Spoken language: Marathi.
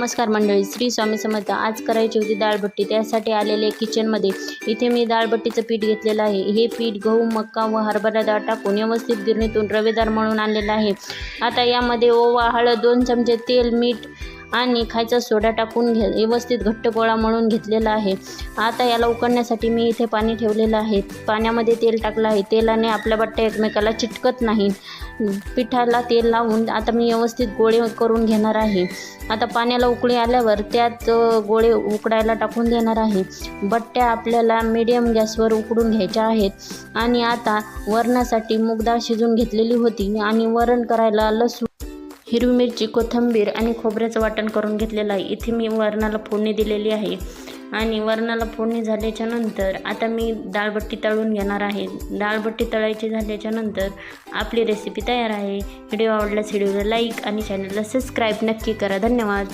नमस्कार मंडळी, श्री स्वामी समर्थ. आज करायची होती डाळबट्टी. त्यासाठी आलेले किचनमध्ये इथे मी डाळबट्टीचं पीठ घेतलेलं आहे. हे पीठ गहू, मका व हरभरा डाळ टाकून व्यवस्थित गिरणीतून रवेदार मळून आणलेलं आहे. आता यामध्ये ओवा, हळद, 2 चमचे तेल, मीठ आणि खायचा सोडा टाकून व्यवस्थित घट्ट गोळा मळून घेतलेला आहे. आता याला उकडण्यासाठी मी इथे पाणी ठेवलेलं आहे. पाण्यामध्ये तेल टाकलं आहे. तेलाने आपल्या बट्ट्या एकमेकाला चिटकत नाही. पिठाला तेल लावून आता मी व्यवस्थित गोळे करून घेणार आहे. आता पाण्याला उकळी आल्यावर त्यात गोळे उकडायला टाकून देणार आहे. बट्ट्या आपल्याला मीडियम गॅसवर उकडून घ्यायच्या आहेत. आणि आता वरणासाठी मूग डाळ शिजून घेतलेली होती आणि वरण करायला लसूण, हिरवी मिरची, कोथिंबीर आणि खोबऱ्याचं वाटण करून घेतलेलं आहे. इथे मी वरणाला फोडणी दिलेली आहे आणि वरणाला फोडणी झाल्याच्या नंतर आता मी डाळबट्टी तळून घेणार आहे. डाळबट्टी तळायची झाल्याच्या नंतर आपली रेसिपी तयार आहे. व्हिडिओ आवडल्यास व्हिडिओला लाईक आणि चॅनलला सबस्क्राईब नक्की करा. धन्यवाद.